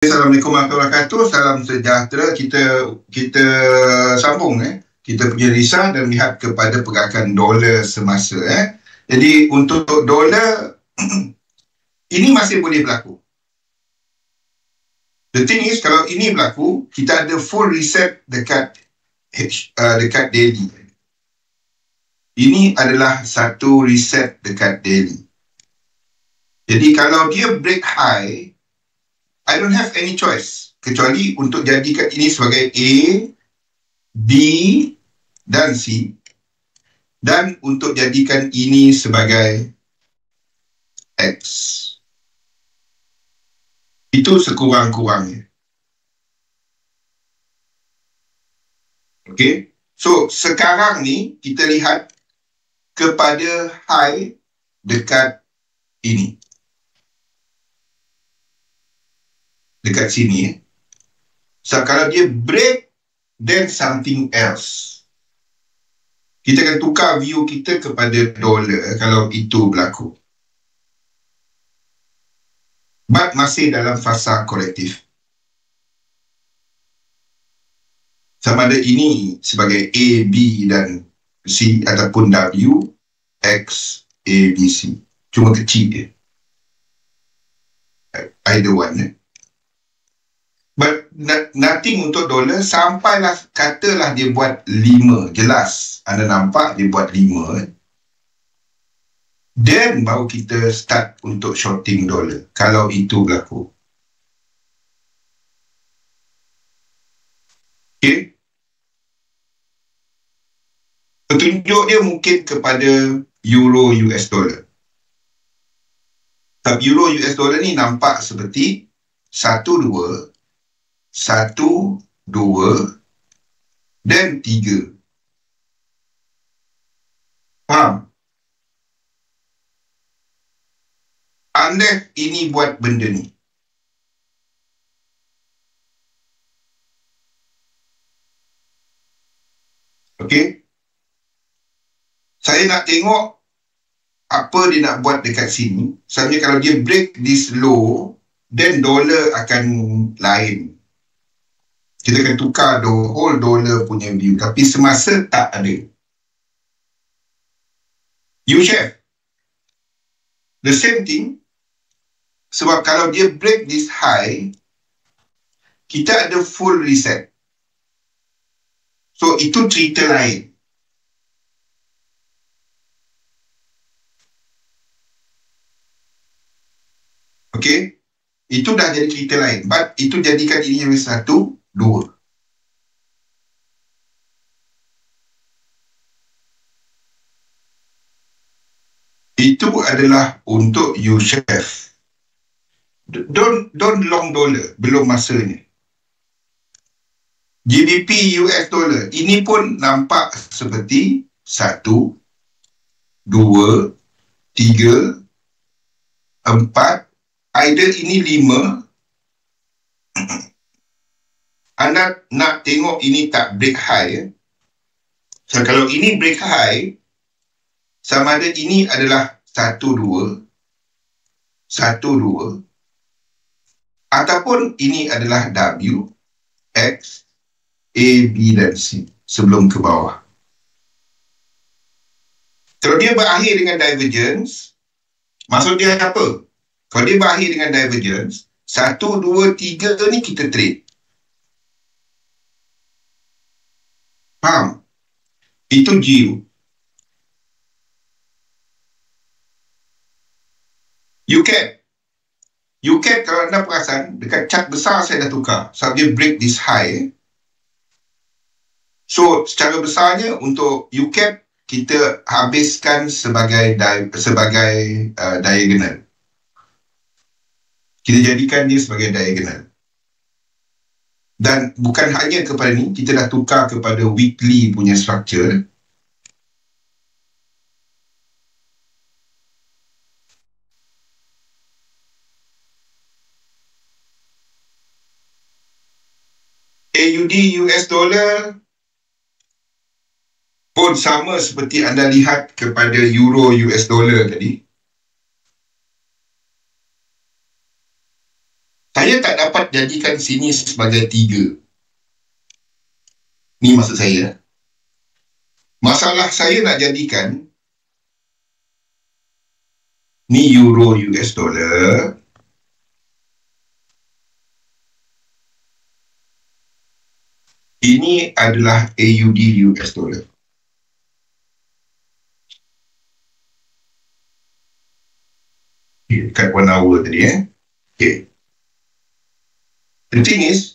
Assalamualaikum warahmatullahi wabarakatuh. Salam sejahtera. Kita sambung kita punya risau dan lihat kepada pergerakan dolar semasa Jadi untuk dolar ini masih boleh berlaku. The thing is, kalau ini berlaku, kita ada full reset dekat daily. Ini adalah satu reset dekat daily. Jadi kalau dia break high, I don't have any choice kecuali untuk jadikan ini sebagai A, B dan C, dan untuk jadikan ini sebagai X. Itu sekurang-kurangnya. Okay. So sekarang ni kita lihat kepada high dekat ini. Dekat sini. So kalau dia break, then something else. Kita akan tukar view kita kepada dolar kalau itu berlaku. But masih dalam fasa kolektif. Sama ada ini sebagai A, B dan C ataupun W, X, A, B, C. Cuma kecil je. Either one. But nothing untuk dolar sampailah katalah dia buat 5. Jelas anda nampak dia buat 5. Then baru kita start untuk shorting dolar kalau itu berlaku. Okay. Petunjuk dia mungkin kepada euro US dollar. Tapi euro US dollar ni nampak seperti 1, 2 dan 3. Faham? Unless ini buat benda ni. Okay? Saya nak tengok apa dia nak buat dekat sini. Sebenarnya kalau dia break this low, then dollar akan lain. Kita akan tukar the whole dollar punya view. Tapi semasa tak ada. You share. The same thing. Sebab kalau dia break this high, kita ada full reset. So itu cerita lain. Okay. Itu dah jadi cerita lain. But itu jadikan ini yang 1, 2. Itu adalah untuk you chef. Don't long dollar. Belum masanya. GBP US dollar. Ini pun nampak seperti 1, 2, 3, 4. Either ini 5. Anda nak tengok ini tak break high. So, kalau ini break high, sama ada ini adalah 1, 2, 1, 2, ataupun ini adalah W, X, A, B dan C sebelum ke bawah. Kalau dia berakhir dengan divergence, maksud dia apa? Kalau dia berakhir dengan divergence, 1, 2, 3 ni kita trade. Faham? Itu GU. UCAD kalau anda perasan, dekat chart besar saya dah tukar. Sebab dia break this high. So, secara besarnya untuk UCAD, kita habiskan sebagai diagonal. Kita jadikan dia sebagai diagonal. Dan bukan hanya kepada ni, kita dah tukar kepada weekly punya structure. AUD US dollar pun sama seperti anda lihat kepada euro US dollar tadi. Saya tak dapat jadikan sini sebagai 3. Ni maksud saya. Masalah saya nak jadikan ni euro US dollar, ini adalah AUD US dollar. Kat 1 hour tadi Okay. The thing is,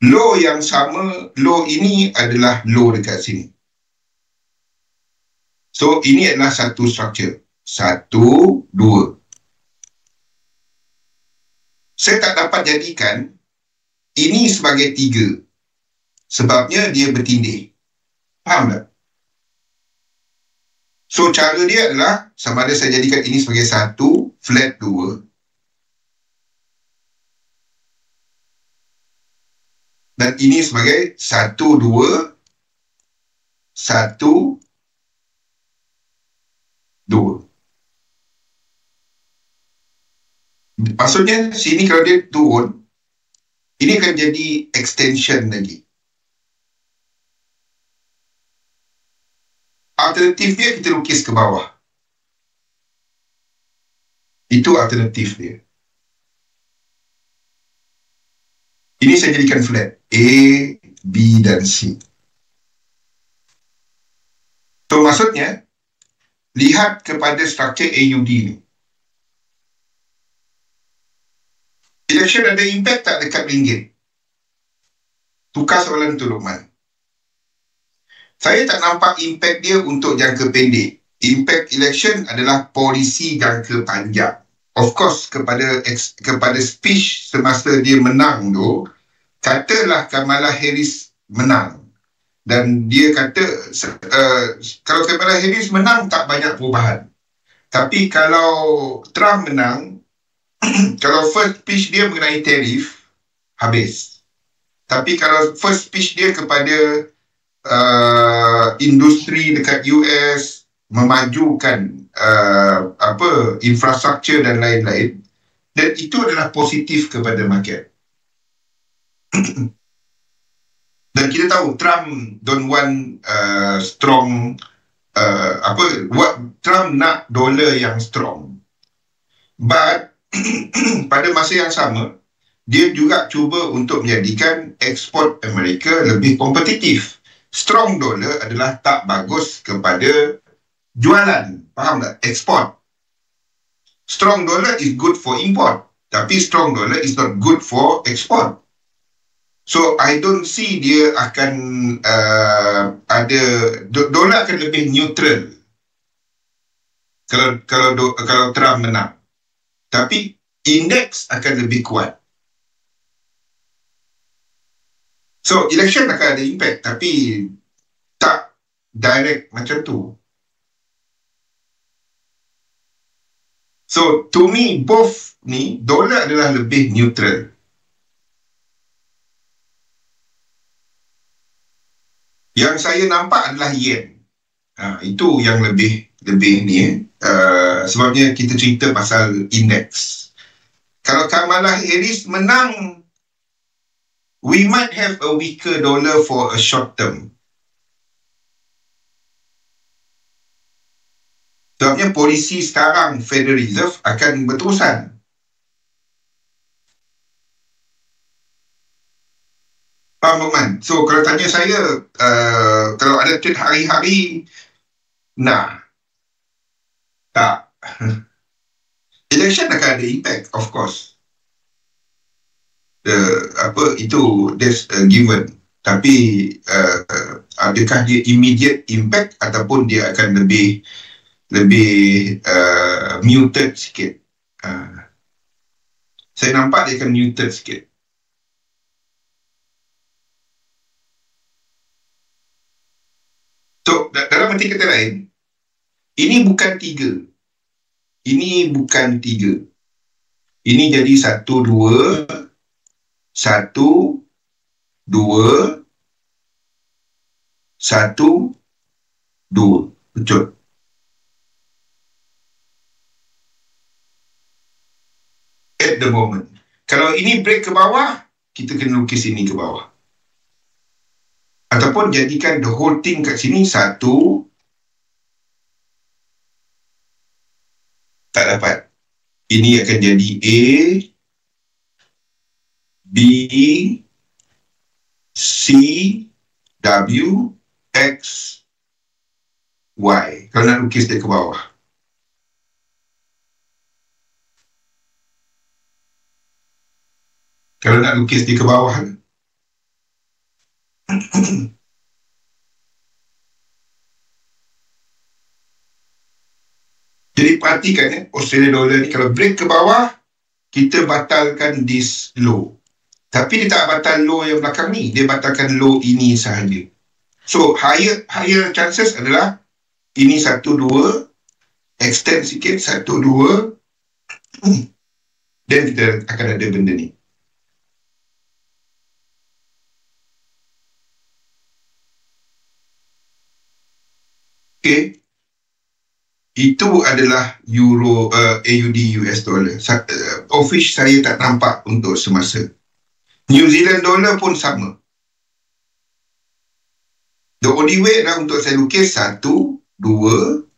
low yang sama, low ini adalah low dekat sini. So, ini adalah satu structure. 1, 2. Saya tak dapat jadikan ini sebagai 3. Sebabnya dia bertindih. Faham tak? So, cara dia adalah sama ada saya jadikan ini sebagai 1, flat 2. Dan ini sebagai 1, 2, 1, 2. Maksudnya, sini kalau dia turun, ini akan jadi extension lagi. Alternatif dia kita lukis ke bawah. Itu alternatif dia. Ini saya jadikan flat. A, B dan C. So maksudnya, lihat kepada struktur AUD ni. Election ada impact tak dekat ringgit? Tukar soalan tu, Luqman. Saya tak nampak impact dia untuk jangka pendek. Impact election adalah polisi jangka panjang. Of course, kepada speech semasa dia menang tu, katalah Kamala Harris menang. Dan dia kata, kalau Kamala Harris menang, tak banyak perubahan. Tapi kalau Trump menang, kalau first speech dia mengenai tarif, habis. Tapi kalau first speech dia kepada industri dekat US, memajukan infrastruktur dan lain-lain, dan itu adalah positif kepada market. Dan kita tahu Trump don't want strong Trump nak dolar yang strong, but pada masa yang sama dia juga cuba untuk menjadikan ekspor Amerika lebih kompetitif. Strong dollar adalah tak bagus kepada jualan, faham tak? Ekspor. Strong dollar is good for import, tapi strong dollar is not good for export. So I don't see dia akan ada dolar akan lebih neutral kalau Trump menang. Tapi indeks akan lebih kuat. So election akan ada impact, tapi tak direct macam tu. So to me both ni dolar adalah lebih neutral. Yang saya nampak adalah yen. Itu yang lebih ni. Sebabnya kita cerita pasal indeks. Kalau Kamala Harris menang, we might have a weaker dollar for a short term. Sebabnya polisi sekarang Federal Reserve akan berterusan. Faham, Luqman? So kalau tanya saya, kalau ada trade hari-hari, tak. Election akan ada impact, of course. Itu that's a given. Tapi adakah dia immediate impact ataupun dia akan lebih muted sikit? Saya nampak dia akan muted sikit. So dalam arti kata lain, ini bukan 3. Ini bukan 3. Ini jadi 1, 2, 1, 2, 1, 2. Betul. at the moment. Kalau ini break ke bawah, kita kena lukis ini ke bawah. Ataupun jadikan the whole thing kat sini satu. Tak dapat. Ini akan jadi A, B, C, W, X, Y. Kalau nak lukis dia ke bawah. Kalau nak lukis dia ke bawah. Jadi perhatikan Australian dollar ni kalau break ke bawah, kita batalkan this low. Tapi dia tak batal low yang belakang ni, dia batalkan low ini sahaja. So higher chances adalah ini 1, 2, extend sikit 1, 2, dan kita akan ada benda ni. Okay. Itu adalah euro, AUD US dollar. Office saya tak nampak untuk semasa. New Zealand dollar pun sama. The only way adalah untuk saya lukis 1, 2, 1,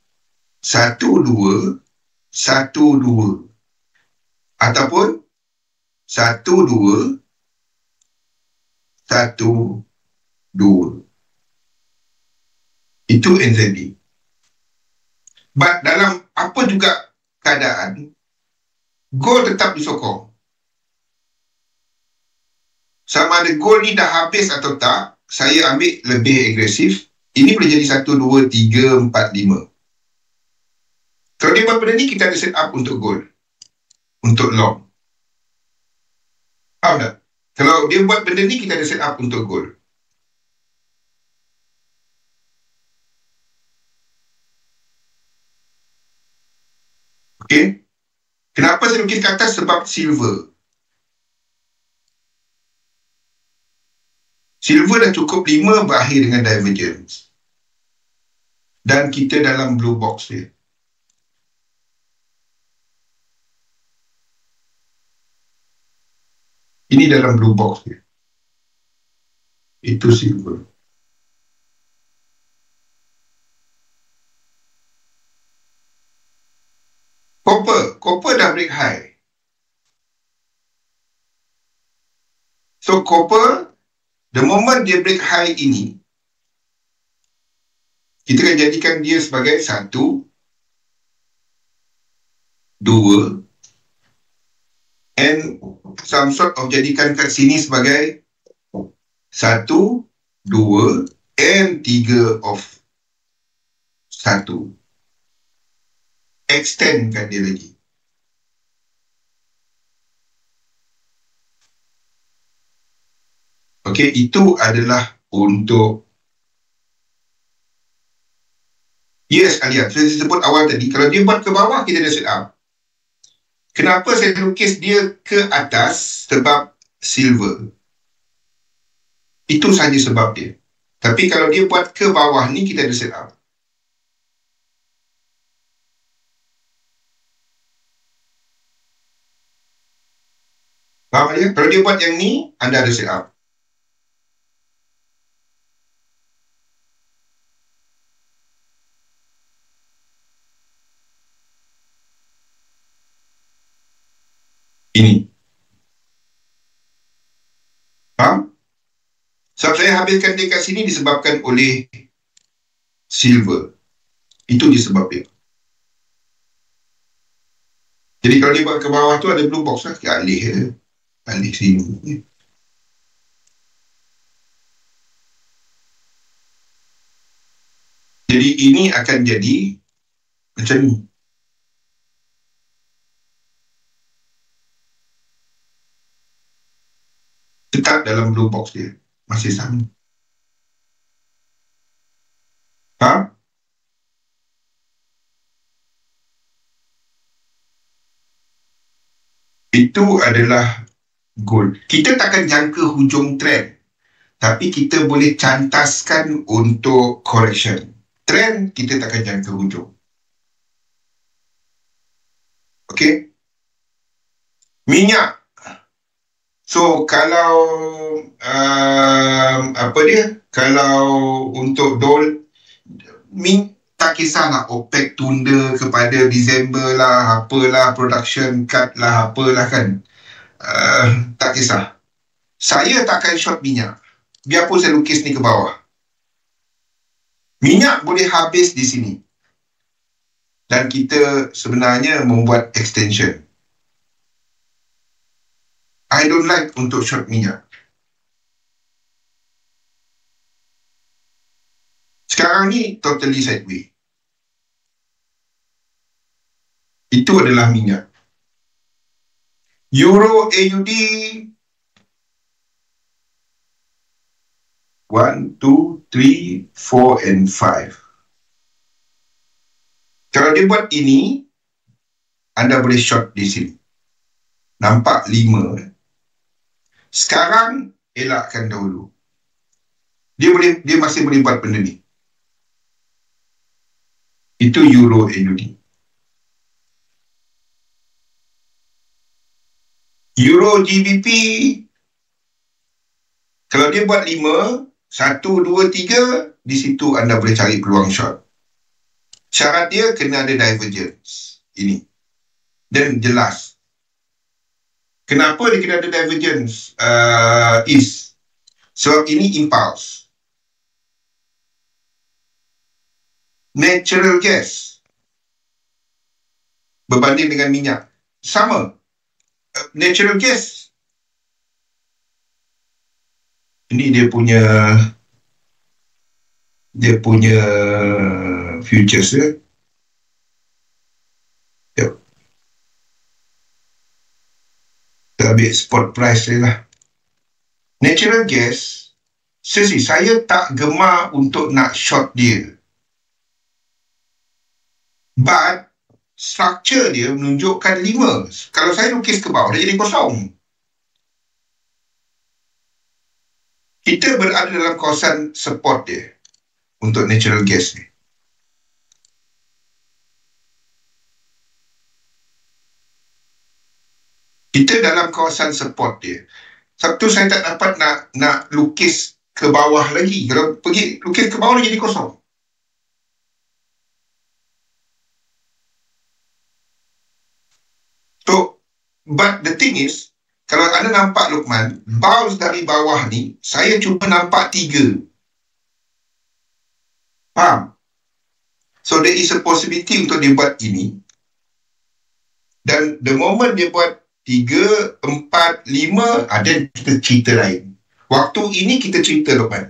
2, 1, 2. Ataupun 1, 2, 1, 2. Itu NZD. But dalam apa juga keadaan, gold tetap disokong. Sama ada gold ni dah habis atau tak, saya ambil lebih agresif. Ini boleh jadi 1, 2, 3, 4, 5. Kalau dia buat benda ni, kita ada set up untuk gold. Untuk long. Faham tak? Kalau dia buat benda ni, kita ada set up untuk gold. Okay. Kenapa saya lukis ke atas? Sebab silver. Silver dah cukup 5 berakhir dengan divergence. Dan kita dalam blue box dia. Ini dalam blue box dia. Itu silver. Copper dah break high. So copper, the moment dia break high ini, kita akan jadikan dia sebagai 1, 2, and some sort of jadikan kat sini sebagai 1, 2, and 3 of 1. Extendkan dia lagi. Okey, itu adalah untuk yes, kalian. Saya sebut awal tadi, kalau dia buat ke bawah, kita dah set up. Kenapa saya lukis dia ke atas? Sebab silver. Itu saja sebab dia. Tapi kalau dia buat ke bawah ni, kita dah set up. Faham dia? Kalau dia buat yang ni, anda ada set up. Ini. Faham? Sebab saya habiskan dia kat sini disebabkan oleh silver. Itu disebab dia. Jadi kalau dia buat ke bawah tu ada blue box lah. Alih sini. Jadi ini akan jadi macam ni. Tetap dalam blue box dia. Masih sama. Faham? Itu adalah gold. Kita takkan jangka hujung trend. Tapi kita boleh cantaskan untuk correction. Trend kita takkan jangka hujung. Okey? Minyak. So kalau apa dia? Kalau untuk tak kisahlah OPEC tunda kepada Disember lah, apalah, production cut lah, apalah kan. Tak kisah. Saya takkan short minyak. Biarpun saya lukis ni ke bawah. Minyak boleh habis di sini. Dan kita sebenarnya membuat extension. I don't like untuk short minyak. Sekarang ni totally sideways. Itu adalah minyak. Euro AUD 1, 2, 3, 4 and 5. Kalau dia buat ini, anda boleh short di sini. Nampak 5. Sekarang elakkan dahulu. Dia masih boleh buat benda ni. Itu Euro AUD. Euro GBP, kalau dia buat 5, 1, 2, 3, di situ anda boleh cari peluang short. Syarat dia kena ada divergence. Ini. Dan jelas. Kenapa dia kena ada divergence? Is. Sebab ini impulse. Natural gas berbanding dengan minyak. Sama. Natural gas. Ini dia punya futures dia. Yep. Kita ambil spot price dia lah. Natural gas, saya tak gemar untuk nak short dia. But structure dia menunjukkan 5. Kalau saya lukis ke bawah, dia jadi kosong. Kita berada dalam kawasan support dia untuk natural gas ni. Kita dalam kawasan support dia. Sabtu saya tak dapat nak lukis ke bawah lagi. Kalau pergi lukis ke bawah, dia jadi kosong. So, but the thing is, kalau anda nampak Luqman, bounce dari bawah ni, saya cuma nampak 3. Faham? So, there is a possibility untuk dia buat ini. Dan the moment dia buat 3, 4, 5, ada kita cerita lain. Waktu ini kita cerita Luqman.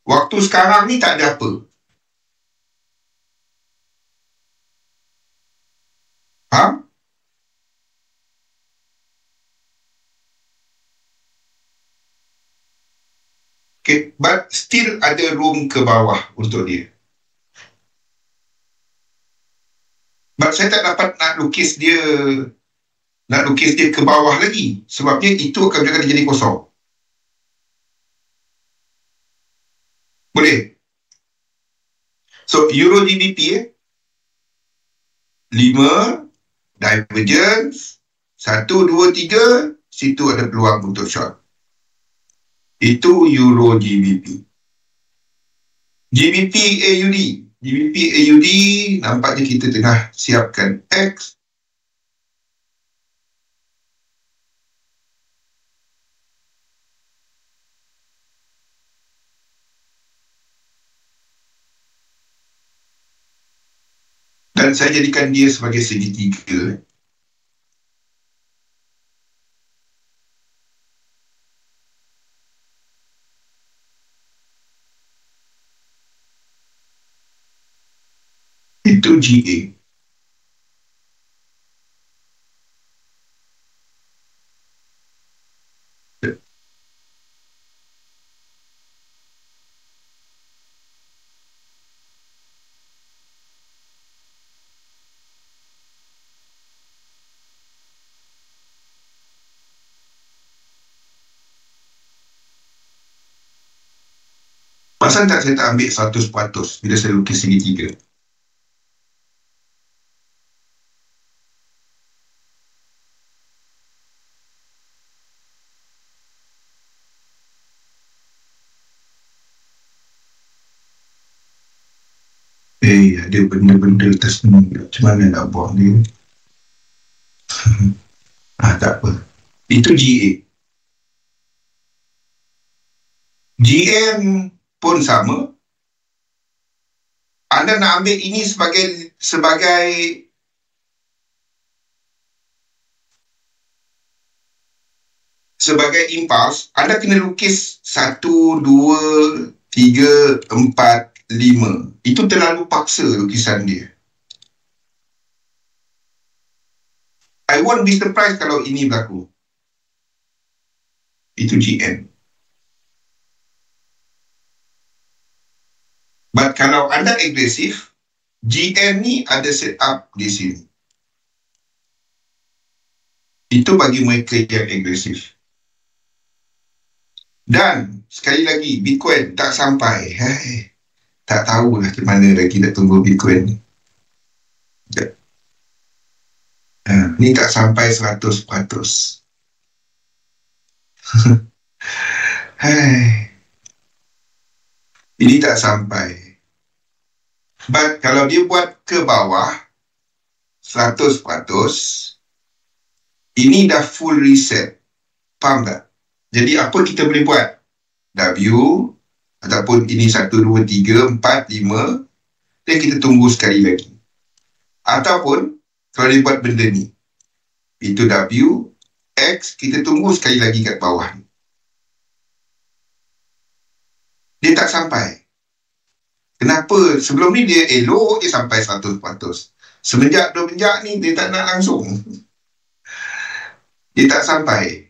Waktu sekarang ni tak ada apa. Faham? Okay, but still ada room ke bawah untuk dia. But saya tak dapat nak lukis dia ke bawah lagi. Sebabnya itu akan menjadikan dia jadi kosong. Boleh? So, Euro GBP 5, divergence, 1, 2, 3, situ ada peluang untuk short. Itu Euro GBP. GBP AUD. GBP AUD, nampaknya kita tengah siapkan X. Dan saya jadikan dia sebagai segitiga. Itu GA. Pasal tak saya tak ambil 100% bila saya lukis segitiga? Ada benda-benda atas ni. Macam mana nak buang dia? Tak apa. Itu GA. GM pun sama. Anda nak ambil ini sebagai impuls, anda kena lukis 1, 2, 3, 4, 5. Itu terlalu paksa lukisan dia. I won't be surprised kalau ini berlaku. Itu GM. But kalau anda agresif, GM ni ada set up di sini. Itu bagi mereka yang agresif. Dan sekali lagi, Bitcoin tak sampai. Tak tahulah ke mana lagi nak tunggu Bitcoin ni. Ni tak sampai 100%. Ini tak sampai. But kalau dia buat ke bawah 100%, ini dah full reset. Faham tak? Jadi apa kita boleh buat? W ataupun ini 1, 2, 3, 4, 5, dan kita tunggu sekali lagi. Ataupun kalau dia buat benda ni, itu W, X, kita tunggu sekali lagi kat bawah ni. Dia tak sampai. Kenapa? Sebelum ni dia elok, dia sampai 100%. Semenjak ni, dia tak nak langsung. Dia tak sampai.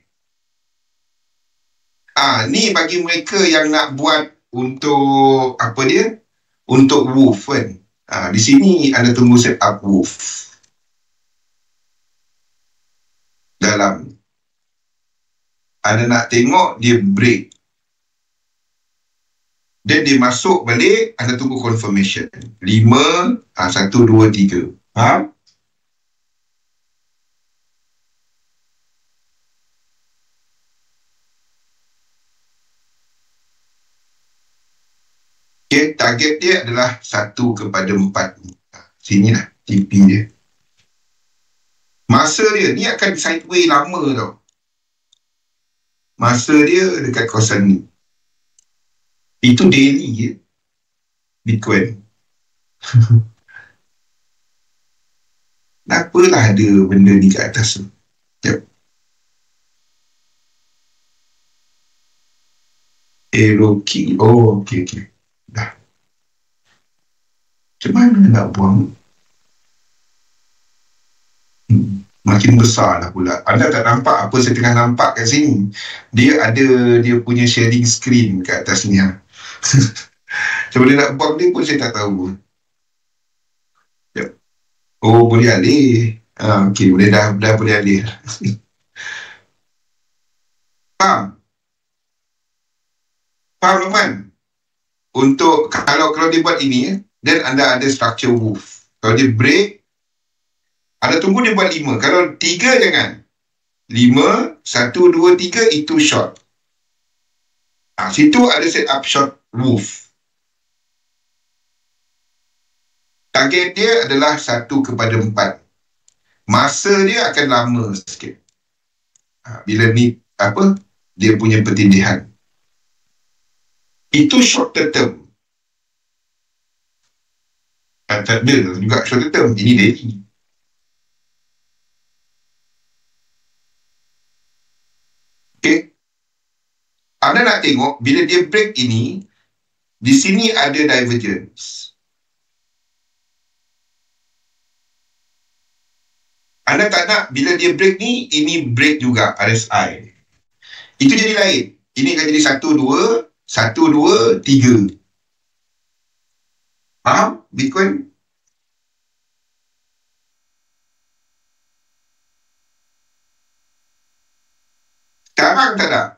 Ni bagi mereka yang nak buat untuk, apa dia? Untuk wolf kan. Di sini anda tunggu set up wolf. Dalam. Anda nak tengok dia break. Dan dia masuk balik, anda tunggu confirmation. 5, 1, 2, 3. Faham? Okay, target dia adalah 1/4. Sini lah, TP dia. Masa dia, ni akan sideway lama tau. Masa dia dekat kawasan ni. Itu daily je. Bitcoin. Kenapalah ada benda ni kat atas tu. Sekejap. Arrow key. Oh, okay. Dah. Macam mana nak buang? Makin besar lah pula. Anda tak nampak apa saya tengah nampak kat sini. Dia ada dia punya sharing screen kat atas ni. Macam mana nak buang dia pun saya tak tahu. Oh, boleh alih. Okay, dah boleh alih. Faham Luqman? Untuk kalau dia buat ini, dan anda ada structure wolf. Kalau dia break, anda tunggu dia buat 5. Kalau 3 jangan. 5, 1, 2, 3 itu short. Situ ada set up short wolf. Target dia adalah 1/4. Masa dia akan lama sikit. Bila ni, dia punya pertindihan. Itu short term. Tak ada juga short term. Ini daily. Okay. Anda nak tengok, bila dia break ini, di sini ada divergence. Anda tak nak bila dia break ni, ini break juga RSI. Itu jadi lain. Ini akan jadi 1, 2, 1, 2, 3. Faham? Bitcoin? Sekarang tak ada.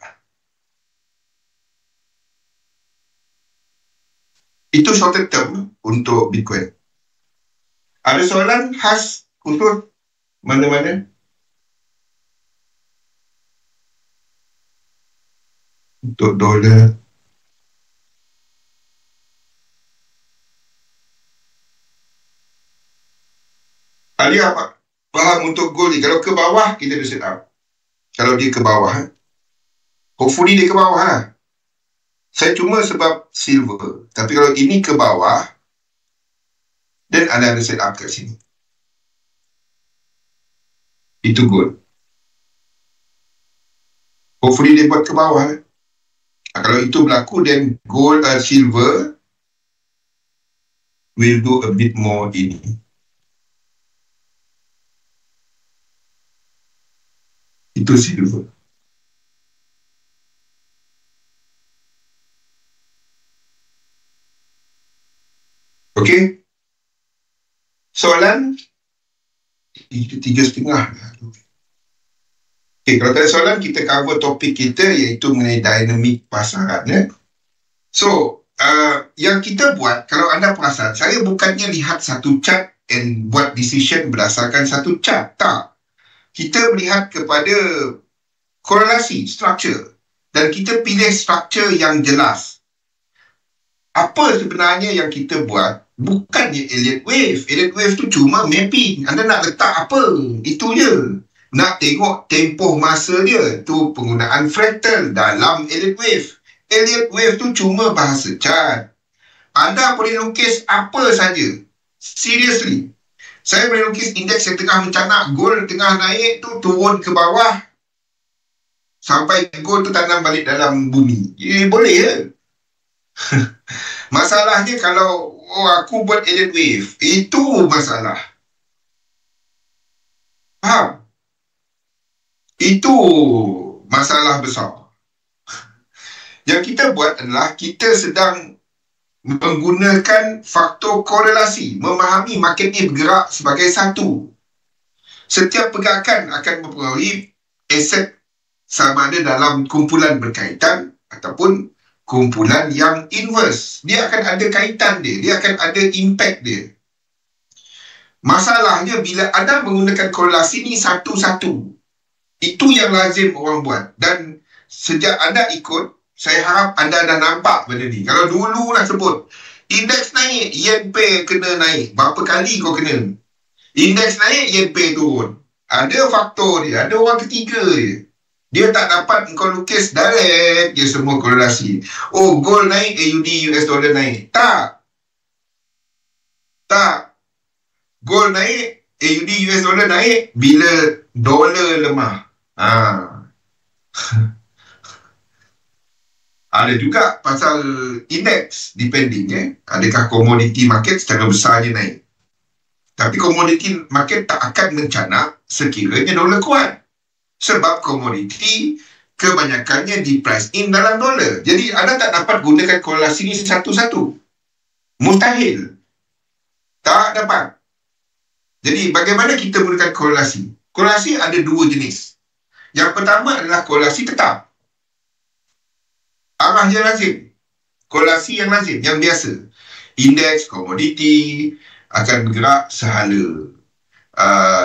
Itu short term untuk Bitcoin. Ada soalan khas khusus mana-mana? Untuk dolar. Alia faham untuk goal ni. Kalau ke bawah, kita ada set up. Kalau dia ke bawah, hopefully dia ke bawah lah. Saya cuma sebab silver. Tapi kalau ini ke bawah, dan anda ada set up kat sini. Itu goal. Hopefully dia buat ke bawah. Kalau itu berlaku, then gold, silver will do a bit more ini. Itu silver. Okey. Soalan? Itu 3.5. Okey, kalau tak ada soalan, kita cover topik kita iaitu mengenai dinamik pasaran. Ya? So, yang kita buat, kalau anda perasan, saya bukannya lihat satu chart and buat decision berdasarkan satu chart. Tak. Kita melihat kepada korelasi, structure. Dan kita pilih structure yang jelas. Apa sebenarnya yang kita buat? Bukannya Elliott Wave. Elliott Wave tu cuma mapping. Anda nak letak apa? Itu je. Nak tengok tempoh masa dia. Tu penggunaan fractal dalam Elliott Wave. Elliott Wave tu cuma bahasa chart. Anda boleh lukis apa saja. Seriously. Saya boleh lukis indeks yang tengah mencanak, gold tengah naik tu turun ke bawah. Sampai gold tu tanam balik dalam bumi. Boleh ya? Masalahnya kalau aku buat Elliott Wave, itu masalah. Faham? Itu masalah besar. Yang kita buat adalah kita sedang menggunakan faktor korelasi, memahami market ni bergerak sebagai satu. Setiap pergerakan akan mempengaruhi aset sama ada dalam kumpulan berkaitan ataupun kumpulan yang inverse. Dia akan ada kaitan dia. Dia akan ada impact dia. Masalahnya bila anda menggunakan korelasi ni satu-satu. Itu yang lazim orang buat. Dan sejak anda ikut, saya harap anda dah nampak benda ni. Kalau dulu lah sebut, indeks naik, yen pair kena naik. Berapa kali kau kena? Indeks naik, yen pair turun. Ada faktor dia. Ada orang ketiga dia. Dia tak dapat kau lukis direct je semua korelasi. Oh, gold naik, AUD US dollar naik. Tak. Tak. Gold naik, AUD US dollar naik bila dolar lemah. Ada juga pasal indeks, depending. Adakah komoditi market secara besarnya naik. Tapi komoditi market tak akan mencanak sekiranya dolar kuat. Sebab komoditi kebanyakannya di price in dalam dolar. Jadi anda tak dapat gunakan korelasi ni satu-satu. Mustahil. Tak dapat. Jadi bagaimana kita gunakan korelasi? Korelasi ada dua jenis. Yang pertama adalah korelasi tetap. Arah yang lazim. Korelasi yang lazim, yang biasa. Indeks komoditi akan bergerak sehala.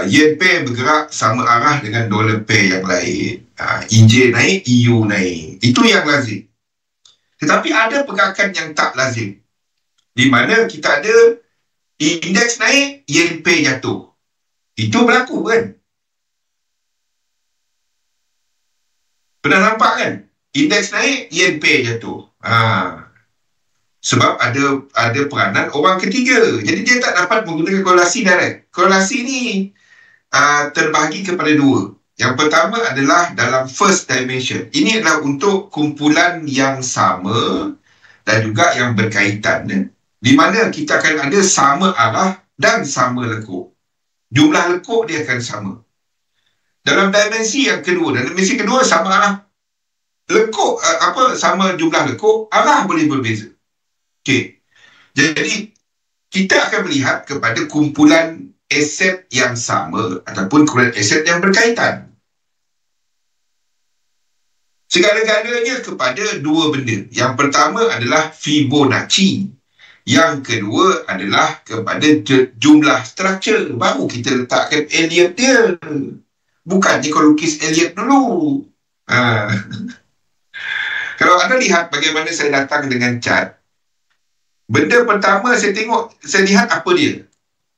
Yen pair bergerak sama arah dengan dolar pair yang lain. EJ naik, EU naik. Itu yang lazim. Tetapi ada pergerakan yang tak lazim. Di mana kita ada indeks naik, yen pair jatuh. Itu berlaku kan? Pernah nampak kan? Indeks naik, yen pair jatuh. Sebab ada peranan orang ketiga. Jadi dia tak dapat menggunakan korelasi direct. Korelasi ni terbahagi kepada dua. Yang pertama adalah dalam first dimension. Ini adalah untuk kumpulan yang sama dan juga yang berkaitan. Di mana kita akan ada sama arah dan sama lekuk. Jumlah lekuk dia akan sama. Dalam dimensi yang kedua, dalam dimensi kedua sama arah lekuk, sama jumlah lekuk, arah boleh berbeza. Okey. Jadi kita akan melihat kepada kumpulan aset yang sama ataupun kumpulan aset yang berkaitan. Segala-galanya kepada dua benda. Yang pertama adalah Fibonacci. Yang kedua adalah kepada jumlah structure. Baru kita letakkan Elliott dia. Bukannya kau lukis Elliott dulu. Kalau anda lihat bagaimana saya datang dengan chart, benda pertama saya tengok, saya lihat apa dia.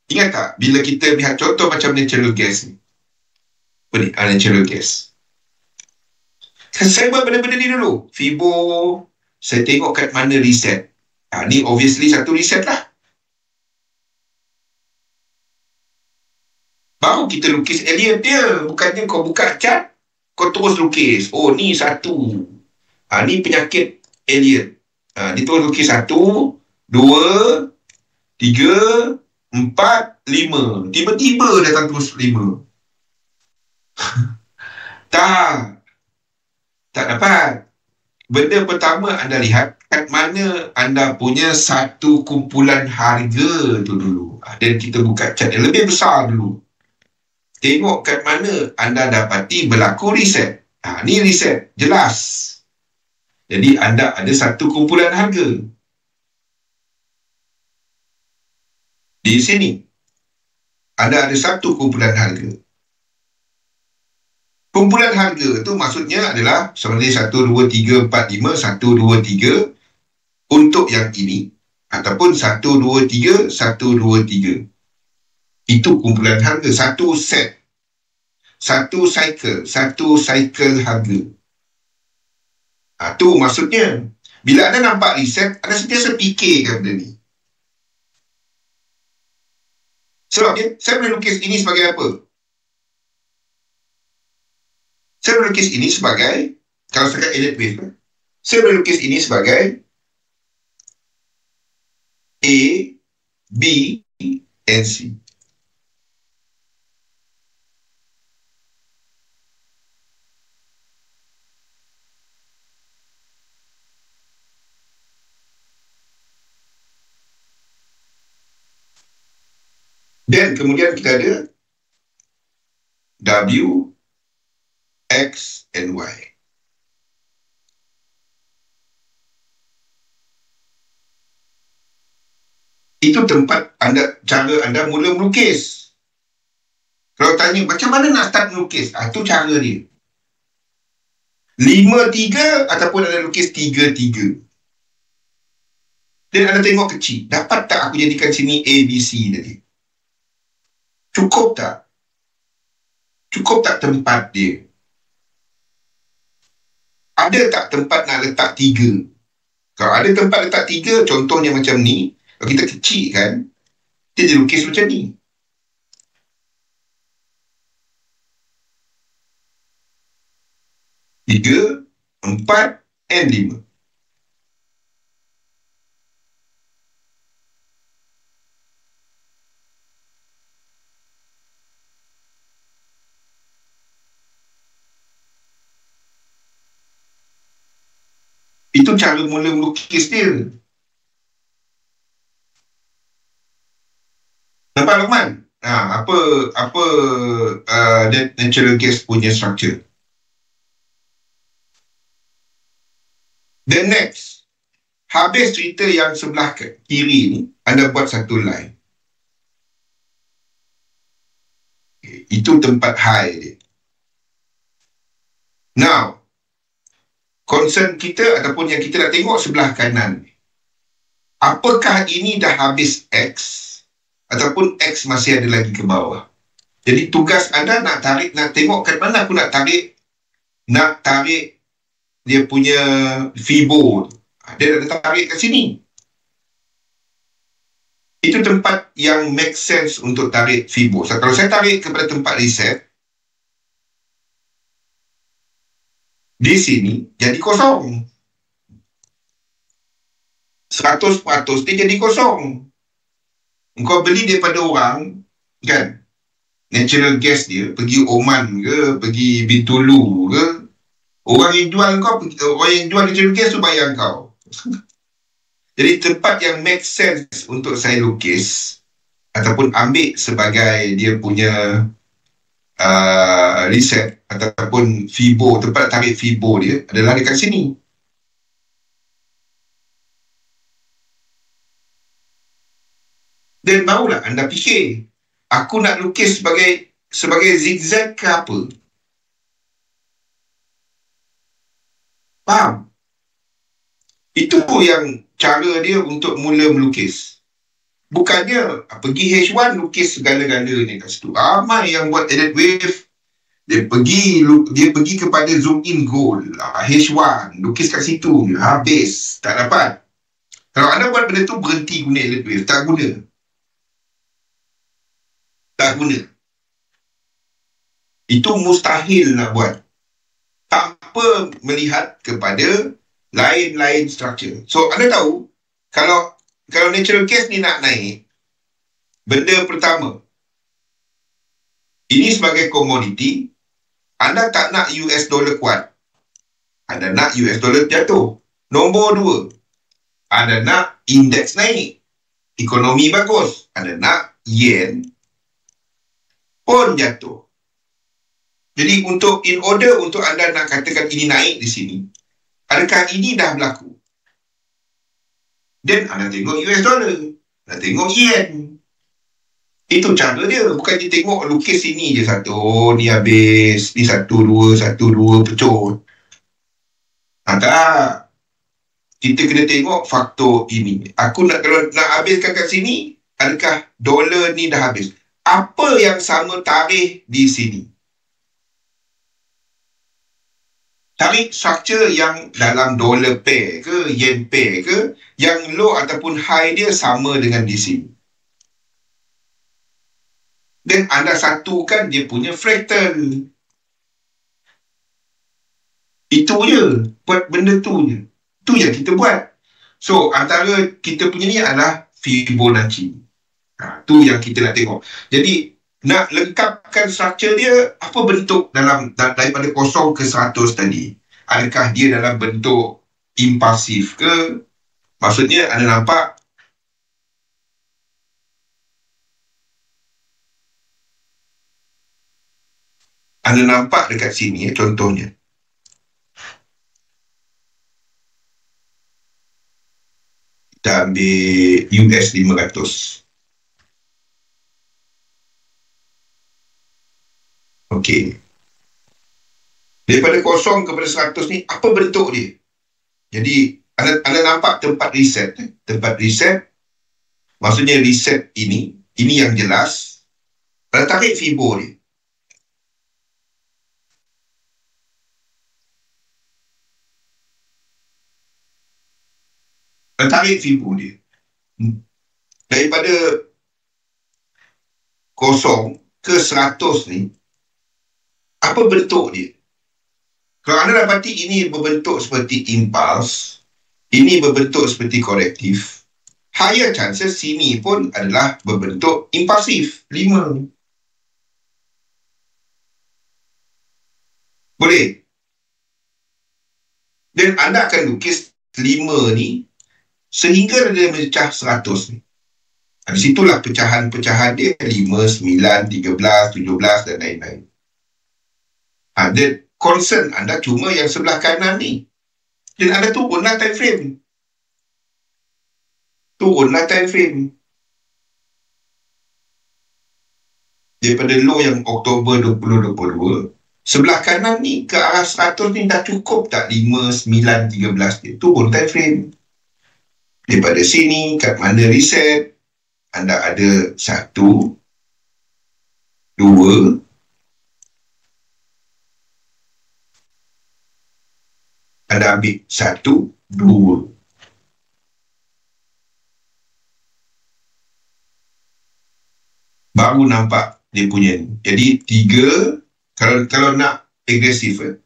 Ingat tak bila kita lihat contoh macam natural gas ni? Apa ni? Natural gas. Saya buat benda-benda ni dulu. Fibo, saya tengok kat mana reset. Ni obviously satu reset lah. Baru kita lukis alien dia. Bukannya kau buka cat, kau terus lukis. Oh, ni satu. Ni penyakit alien. Dia terus lukis 1, 2, 3, 4, 5. Tiba-tiba datang terus 5. Tak dapat. Benda pertama anda lihat kat mana anda punya satu kumpulan harga tu dulu. Dan kita buka cat yang lebih besar dulu. Tengok kat mana anda dapati berlaku reset. Ni reset. Jelas. Jadi anda ada satu kumpulan harga. Di sini. Anda ada satu kumpulan harga. Kumpulan harga tu maksudnya adalah sebenarnya 1, 2, 3, 4, 5, 1, 2, 3 untuk yang ini. Ataupun 1, 2, 3, 1, 2, 3. Itu kumpulan harga. Satu set. Satu cycle harga. Tu maksudnya. Bila anda nampak reset, anda sentiasa fikirkan benda ni. Sebab saya boleh lukis ini sebagai apa? Saya boleh lukis ini sebagai, kalau saya edit wave, saya boleh lukis ini sebagai A, B, and C. Dan kemudian kita ada W, X, and Y. Itu tempat cara anda mula melukis. Kalau tanya macam mana nak start melukis, itu cara dia. 5-3 ataupun anda lukis 3-3. Dan anda tengok kecil, dapat tak aku jadikan sini A, B, C tadi? Cukup tak? Cukup tak tempat dia? Ada tak tempat nak letak 3? Kalau ada tempat letak 3, contohnya macam ni, kalau kita kecil kan, dia dilukis macam ni. 3, 4, and 5. Itu cara mula melukis dia. Nampak Luqman? Apa natural gas punya structure. Then next, habis cerita yang sebelah kiri ni, anda buat satu line. Itu tempat high dia. Now, concern kita ataupun yang kita nak tengok sebelah kanan, apakah ini dah habis X ataupun X masih ada lagi ke bawah. Jadi tugas anda nak tengok kat mana aku nak tarik dia punya Fibo. Dia ada tarik kat sini. Itu tempat yang make sense untuk tarik Fibo. So, kalau saya tarik kepada tempat reset, di sini jadi kosong. 100% dia jadi kosong. Engkau beli daripada orang, kan? Natural gas dia, pergi Oman ke, pergi Bintulu ke, orang yang jual natural gas tu bayar kau. Jadi tempat yang make sense untuk saya lukis ataupun ambil sebagai dia punya reset ataupun Fibo, tempat tarik Fibo dia adalah dekat sini. Dan barulah anda fikir, aku nak lukis sebagai zigzag ke apa? Faham? Itu yang cara dia untuk mula melukis. Bukannya pergi H1 lukis segala-galanya kat situ. Ramai yang buat edit wave. Dia pergi kepada zoom in goal. H1 lukis kat situ. Habis. Tak dapat. Kalau anda buat benda tu, berhenti guna edit wave. Tak guna. Tak guna. Itu mustahil nak buat. Tanpa melihat kepada lain-lain structure. So, anda tahu, kalau natural gas ni nak naik, benda pertama, ini sebagai komoditi, anda tak nak US dollar kuat. Anda nak US dollar jatuh. Nombor dua, anda nak indeks naik. Ekonomi bagus. Anda nak yen pun jatuh. Jadi in order untuk anda nak katakan ini naik di sini, adakah ini dah berlaku? Dan anda tengok US dollar, anda tengok yen. Itu cara dia. Bukan dia tengok lukis sini je satu, ni habis, ni 1-2, 1-2 pecut. Tak. Kita kena tengok faktor ini. Kalau nak habiskan kat sini, adakah dolar ni dah habis? Apa yang sama tarikh di sini? Tarik structure yang dalam dollar pair ke, yen pair ke, yang low ataupun high dia sama dengan di sini. Dan anda satukan dia punya fractal. Itu je. Buat benda tu je. Itu yang kita buat. So, antara kita punya ni adalah Fibonacci. Tu yang kita nak tengok. Jadi, nak lengkapkan structure dia, apa bentuk daripada 0 ke 100 tadi? Adakah dia dalam bentuk impulsif ke? Maksudnya, anda nampak dekat sini, contohnya. Kita ambil US 500. Okey. Daripada 0 kepada 100 ni, apa bentuk dia? Jadi, anda nampak tempat reset. Tempat reset, maksudnya reset ini yang jelas. Anda tarik Fibo dia. Anda tarik Fibo dia. Daripada 0 ke 100 ni, apa bentuk dia? Kalau anda dapati ini berbentuk seperti impuls, ini berbentuk seperti korektif, higher chances sini pun adalah berbentuk impulsif. 5. Boleh? Dan anda akan lukis 5 ni sehingga dia memecah 100 ni. Di situlah pecahan-pecahan dia 5, 9, 13, 17 dan lain-lain. Dan concern anda cuma yang sebelah kanan ni. Dan anda turunlah time frame. Daripada low yang Oktober 2022, sebelah kanan ni ke arah 100 ni dah cukup tak 5, 9, 13 dia. Turun time frame. Daripada sini, kat mana reset, anda ada 1, 2, anda ambil 1, 2. Baru nampak dia punya ni. Jadi 3, kalau nak agresif, 4,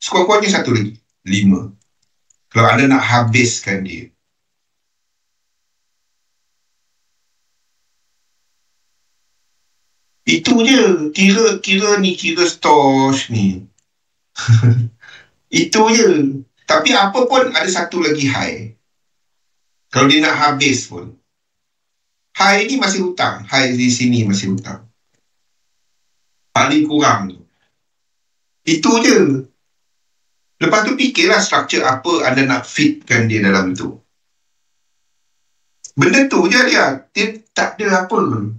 sekurang-kurangnya 1 lagi, 5. Kalau anda nak habiskan dia. Itu je. Kira Stosh ni. Itu je. Tapi apa pun ada satu lagi high. Kalau dia nak habis pun. High ni masih hutang. High di sini masih hutang. Paling kurang tu. Itu je. Lepas tu fikirlah structure apa anda nak fitkan dia dalam tu. Benda tu je dia. Dia tak ada apa pun.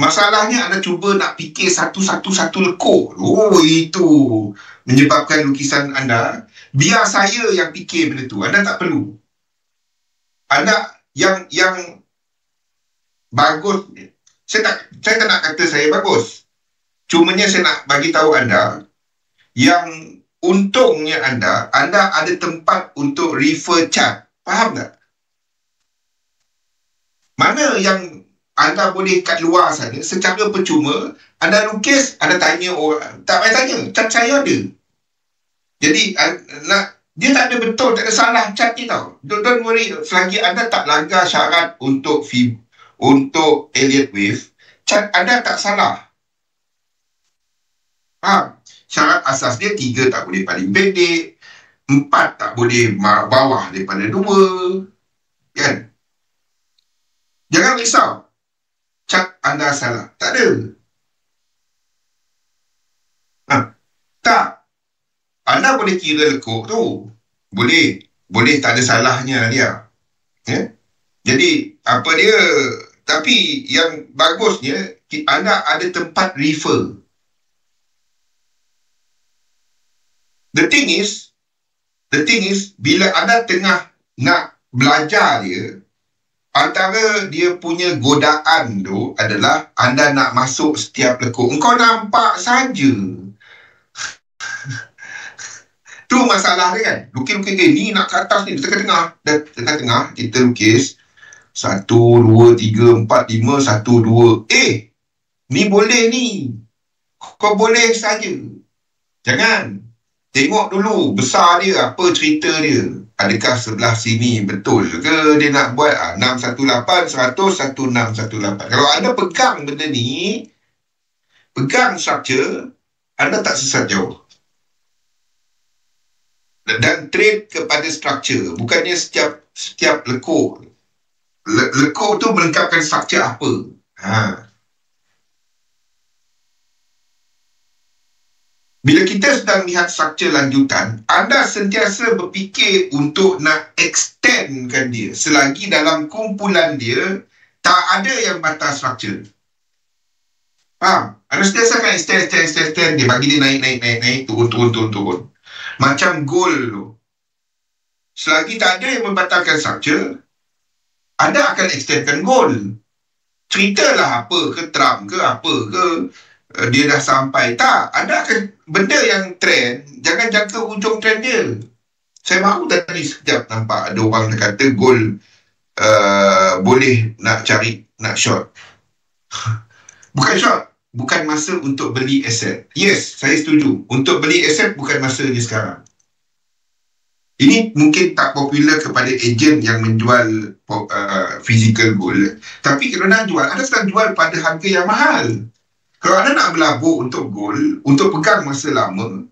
Masalahnya anda cuba nak fikir satu-satu lekuk. Oh, itu menyebabkan lukisan anda. Biar saya yang fikir benda tu. Anda tak perlu. Anda yang bagus, saya tak nak kata saya bagus. Cumanya saya nak bagi tahu anda yang untungnya anda ada tempat untuk refer chart. Faham tak? Mana yang anda boleh kat luar sana secara percuma, anda lukis, anda tanya orang, tak payah tanya, cat saya ada. Jadi dia tak ada betul, tak ada salah cat ni tau. Don't worry, selagi anda tak langgar syarat untuk Elliott Wave, cat anda tak salah. Faham? Syarat asas dia 3 tak boleh paling pendek, 4 tak boleh bawah daripada 2, kan? Jangan risau cat anda salah, tak ada. Tak, anda boleh kira lekuk tu, boleh tak ada salahnya dia, ya? Jadi apa dia, tapi yang bagusnya anda ada tempat refer. The thing is, bila anda tengah nak belajar dia, antara dia punya godaan tu adalah anda nak masuk setiap lekuk. Engkau nampak saja. Tu masalah dia kan. Lukis-lukis ni nak ke atas ni, tengah-tengah kita lukis 1, 2, 3, 4, 5, 1, 2. Ni boleh ni. Kau boleh saja. Jangan. Tengok dulu besar dia, apa cerita dia. Adakah sebelah sini betul ke dia nak buat 618, 100, 1618. Kalau anda pegang benda ni, pegang structure, anda tak sesat jauh. Dan trade kepada structure. Bukannya setiap lekuk. Lekuk tu melengkapkan structure apa. Bila kita sedang lihat struktur lanjutan, anda sentiasa berfikir untuk nak extendkan dia. Selagi dalam kumpulan dia, tak ada yang batas struktur. Faham? Anda sentiasa akan extend. Dia bagi dia naik, turun. Macam goal tu. Selagi tak ada yang membatalkan struktur, anda akan extendkan goal. Ceritalah apa ke Trump ke apa ke, dia dah sampai. Tak, anda akan benda yang trend, jangan jangka hujung trend dia. Saya mahu tadi sekejap nampak ada orang kata gold boleh nak short. Bukan short, bukan masa untuk beli aset. Yes, saya setuju. Untuk beli aset bukan masanya sekarang. Ini mungkin tak popular kepada ejen yang menjual physical gold. Tapi kalau nak jual, anda sedang jual pada harga yang mahal. Kalau anda nak berlabur untuk gold, untuk pegang masa lama,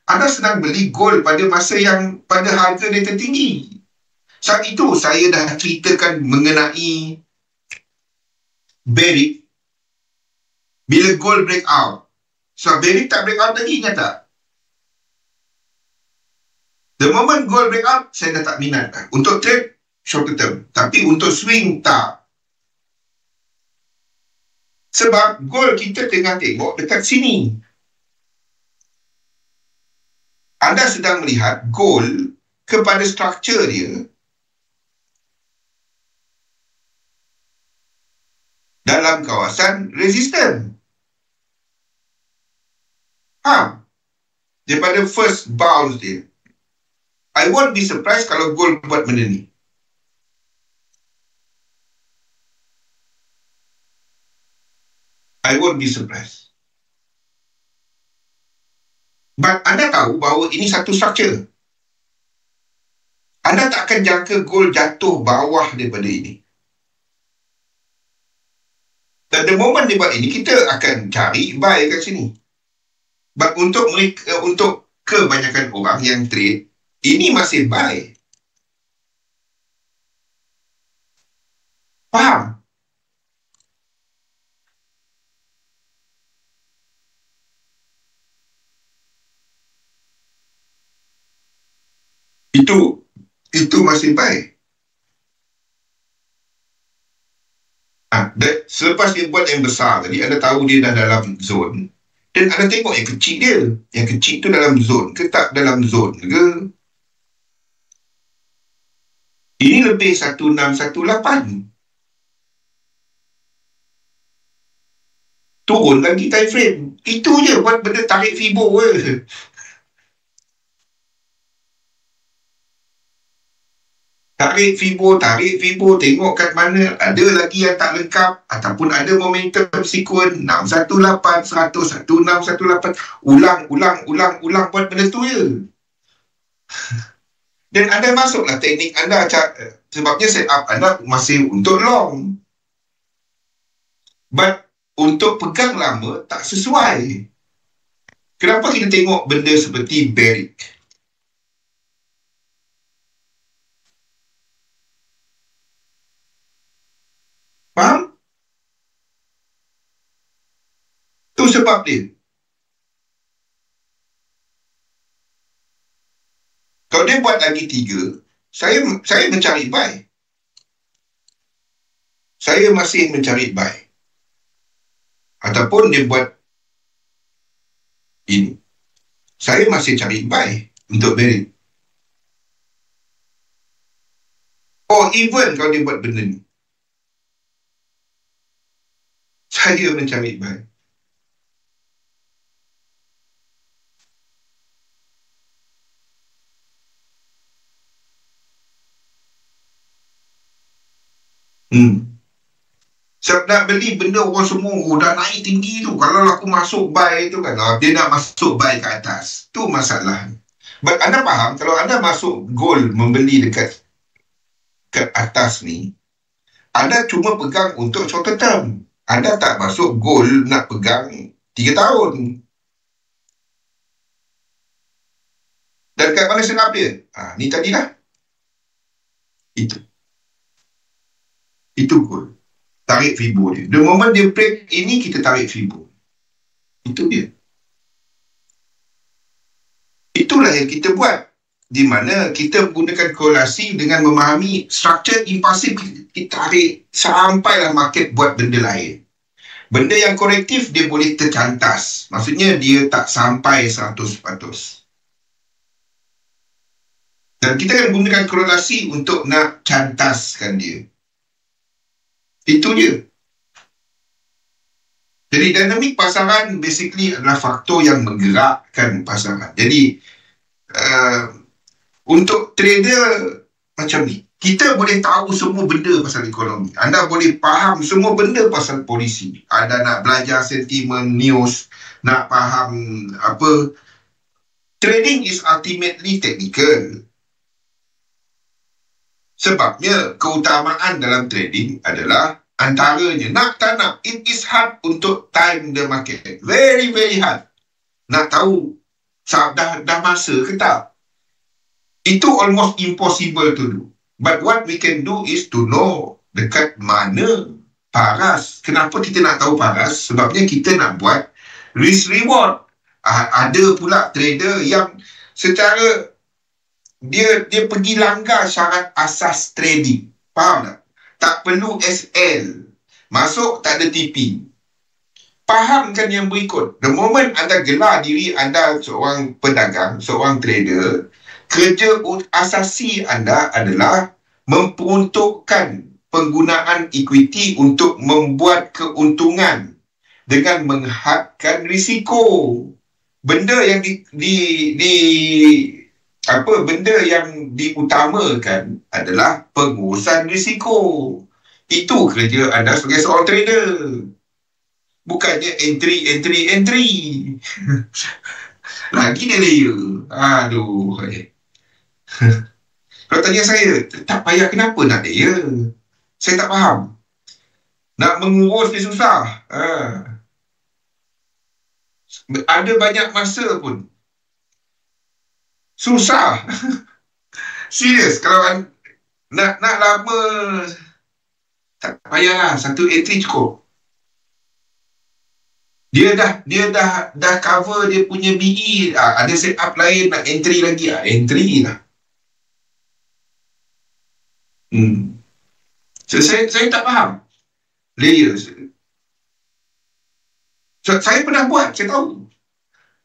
anda sedang beli gold pada masa yang pada harga yang tertinggi. Saat itu saya dah ceritakan mengenai Barrick. Bila gold break out. So Barrick tak break out lagi, ingat tak? The moment gold break out, saya dah tak minat dah. Untuk trade, short term. Tapi untuk swing, tak. Sebab gold kita tengah tengok dekat sini. Anda sedang melihat gold kepada struktur dia dalam kawasan resisten. Daripada first bounce dia. I won't be surprised kalau gold buat benda ni. I won't be surprised. But anda tahu bahawa ini satu struktur. Anda tak akan jangka gold jatuh bawah daripada ini. Dan the moment dia buat ini, kita akan cari buy kat sini. But untuk kebanyakan orang yang trade, ini masih buy. Faham? Itu masih baik. Selepas dia buat yang besar tadi, anda tahu dia dah dalam zone. Dan anda tengok yang kecil dia. Yang kecil tu dalam zone ke tak dalam zone ke? Ini lebih 1618. Turun lagi time frame. Itu je buat benda tarik Fibo je. Tarik Fibo, tengok kat mana ada lagi yang tak lengkap ataupun ada momentum sequence 618, 100, 1618, ulang buat benda tu je. Dan anda masuklah teknik anda, sebabnya set up anda masih untuk long. But untuk pegang lama tak sesuai. Kenapa kita tengok benda seperti Barrick? Faham? Tu sebab dia. Kalau dia buat lagi 3, saya mencari buy. Saya masih mencari buy. Ataupun dia buat ini, saya masih cari buy untuk Barrick. Oh, even kalau dia buat benda ni, saya mencari buy. Sebab nak beli benda orang semua dah naik tinggi tu. Kalau aku masuk buy tu kan, dia nak masuk buy ke atas. Tu masalah. But anda faham, kalau anda masuk gold membeli dekat atas ni, anda cuma pegang untuk short term. Anda tak masuk gold nak pegang 3 tahun. Dan kat mana senap dia? Ni tadi lah. Itu gold. Tarik Fibo dia. The moment dia break ini, kita tarik Fibo. Itu dia. Itulah yang kita buat. Di mana kita menggunakan korelasi dengan memahami struktur impulsif, kita tarik sampailah market buat benda lain. Benda yang korektif, dia boleh tercantas. Maksudnya, dia tak sampai 100%. Dan kita akan gunakan korelasi untuk nak cantaskan dia. Itu je. Jadi dinamik pasaran basically adalah faktor yang menggerakkan pasaran. Jadi untuk trader macam ni, kita boleh tahu semua benda pasal ekonomi. Anda boleh faham semua benda pasal polisi. Anda nak belajar sentimen, news, nak faham apa. Trading is ultimately technical. Sebabnya keutamaan dalam trading adalah antaranya nak tak nak, it is hard untuk time the market. Very, very hard. Nak tahu dah masa ke tak. Itu almost impossible to do. But what we can do is to know dekat mana paras. Kenapa kita nak tahu paras? Sebabnya kita nak buat risk reward. Ada pula trader yang secara dia pergi langgar syarat asas trading. Faham tak? Tak perlu SL. Masuk tak ada TP. Fahamkan yang berikut. The moment anda gelar diri anda seorang pedagang, seorang trader, kerja asasi anda adalah memperuntukkan penggunaan equity untuk membuat keuntungan dengan menghadkan risiko. Benda yang benda yang diutamakan adalah pengurusan risiko. Itu kerja anda sebagai seorang trader. Bukannya entry. Lagi dia layer. Aduh. Kalau tanya saya, tak payah, kenapa nak layer? Saya tak faham. Nak mengurus dia susah. Ada banyak masa pun susah. Serius, kalau nak lama, tak payahlah, satu entry cukup. Dia dah cover dia punya BE, ada set up lain, nak entry lagi, entry lah. So, saya tak faham layers. So, saya pernah buat, saya tahu.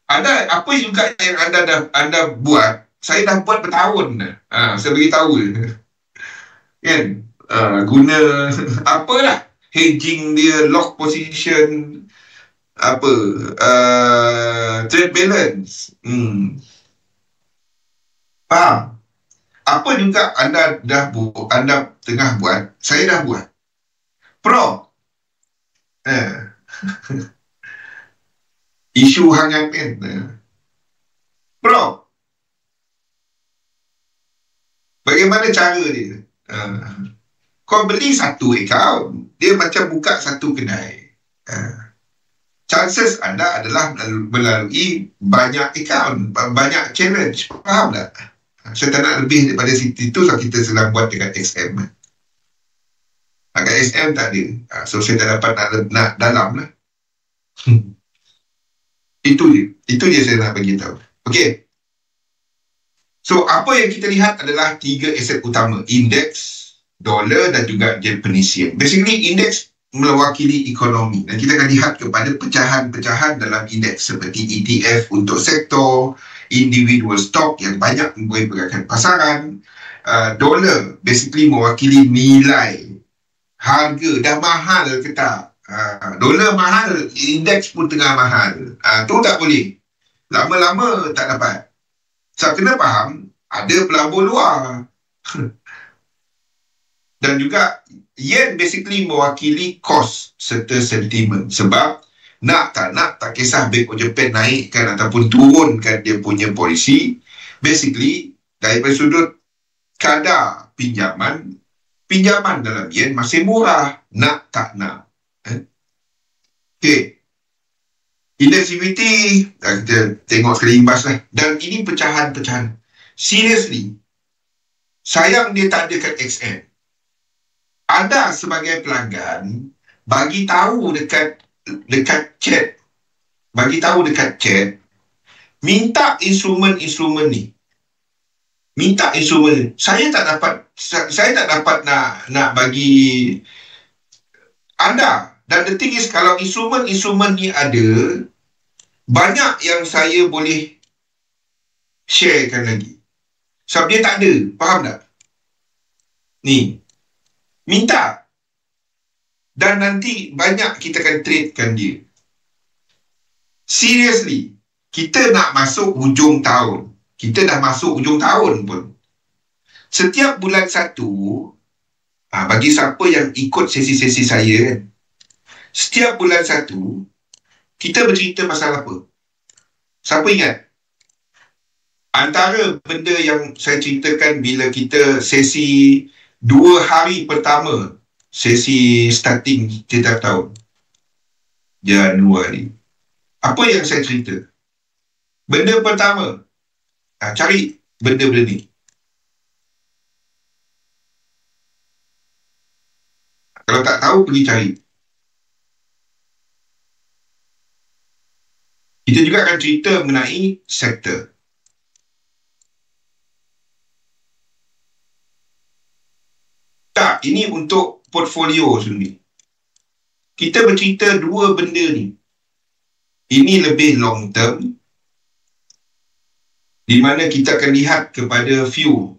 Ada apa juga yang anda buat, saya dah buat bertahun dah. Saya beritahu. kan, guna apalah, hedging dia, lock position, apa, trade balance. Faham? Apa juga anda tengah buat, saya dah buat. Pro, isu hangat kan, pro, bagaimana cara dia? Kau beli satu akaun, dia macam buka satu kedai. Chances anda adalah melalui banyak akaun, banyak challenge. Faham tak? Saya tak nak lebih daripada situ tu, so kita sedang buat dekat XM. Dekat XM tak ada. So saya tak dapat nak dalam lah. Itu je saya nak bagi tahu. Okay. So apa yang kita lihat adalah 3 aset utama. Indeks, dolar dan juga Japanese yen. Basically indeks mewakili ekonomi, dan kita akan lihat kepada pecahan-pecahan dalam indeks seperti ETF untuk sektor, individual stock yang banyak membuat pergerakan pasaran. Dolar basically mewakili nilai, harga dah mahal ke tak. Dolar mahal, indeks pun tengah mahal. Tu tak boleh, lama-lama tak dapat. So kena faham, ada pelabur luar. Dan juga yen basically mewakili cost serta sentimen. Sebab nak tak kisah Bank of Japan naikkan ataupun turunkan dia punya polisi, basically daripada sudut kadar pinjaman dalam yen masih murah, nak tak nak. Okay, indeks CVT kita tengok sekali imbas lah. Dan ini pecahan-pecahan. Seriously, sayang dia tak ada kat XM. Anda sebagai pelanggan bagi tahu dekat chat, minta instrumen ni. Saya tak dapat nak bagi anda. Dan the thing is, kalau instrumen ni ada, banyak yang saya boleh sharekan lagi. Sebab dia tak ada. Faham tak? Ni, minta. Dan nanti banyak kita akan tradekan dia. Seriously, kita nak masuk hujung tahun. Kita dah masuk hujung tahun pun. Setiap bulan 1, bagi siapa yang ikut sesi-sesi saya kan, setiap bulan 1, kita bercerita pasal apa? Siapa ingat? Antara benda yang saya ceritakan bila kita sesi 2 hari pertama, sesi starting setiap tahun, Januari. Apa yang saya cerita? Benda pertama, cari benda-benda ni. Kalau tak tahu, pergi cari. Kita juga akan cerita mengenai sektor. Tak, ini untuk portfolio sendiri. Kita bercerita 2 benda ni. Ini lebih long term, di mana kita akan lihat kepada view.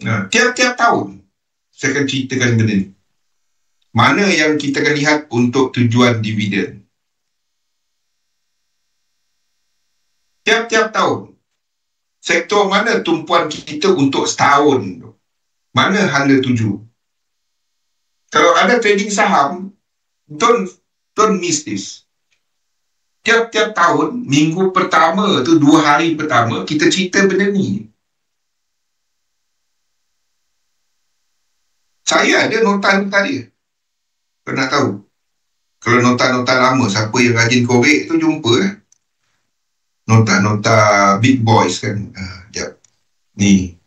Tiap-tiap tahun saya akan ceritakan benda ni. Mana yang kita akan lihat untuk tujuan dividen. Tiap-tiap tahun. Sektor mana tumpuan kita untuk setahun. Mana hala tuju. Kalau ada trading saham, don't miss this. Tiap-tiap tahun, minggu pertama tu, 2 hari pertama, kita cerita benda ni. Saya ada nota-nota dia. Kau nak tahu? Kalau nota-nota lama, siapa yang rajin korek tu jumpa. Nota-nota big boys kan. Sekejap. Ni.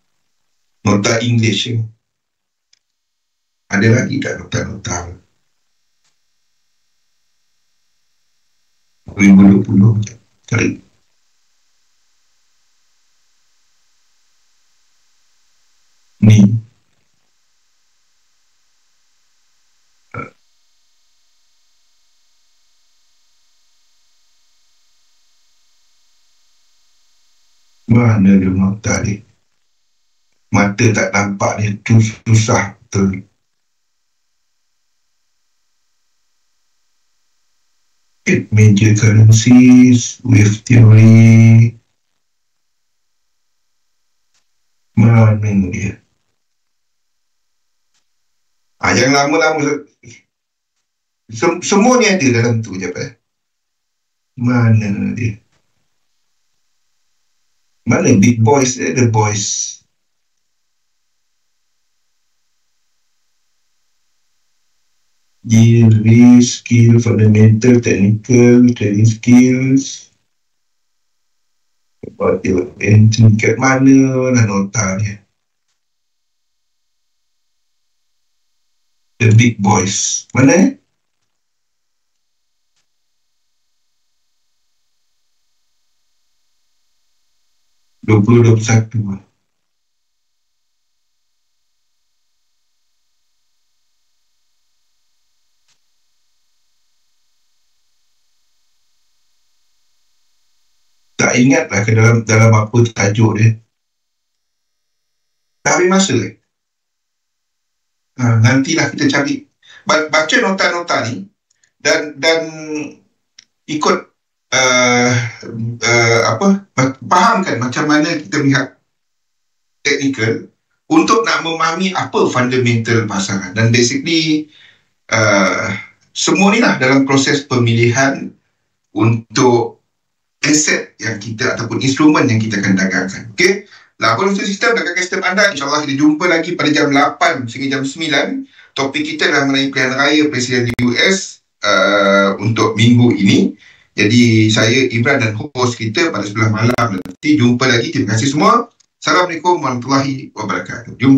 Nota English. Ada lagi tak nota-nota? 2020. Cari. Ni. Mana dia nota ni? Mata tak nampak ni, tu susah betul. Major currencies, wave theory. Mana dia? Yang lama-lama semua ni ada dalam tu je, Pak. Mana dia? Mana big boys dia? The boys. Risk, skill, fundamental, technical, trading skills. Entry kat mana lah nota dia? The big boys. Mana? (2021). Tak ingat lah ke dalam apa tajuk dia. Tak habis masa ke? Nantilah kita cari, baca nota-nota ni dan ikut fahamkan macam mana kita melihat teknikal untuk nak memahami apa fundamental pasangan. Dan basically semua ni lah dalam proses pemilihan untuk aset yang kita ataupun instrumen yang kita akan dagangkan. Okey. Laporan untuk sistem dagangkan sistem anda. InsyaAllah kita jumpa lagi pada jam 8 sehingga jam 9. Topik kita adalah mengenai pilihan raya Presiden US untuk minggu ini. Jadi saya Ibran dan host kita pada sebelah malam nanti jumpa lagi. Terima kasih semua. Assalamualaikum warahmatullahi wabarakatuh. Jumpa.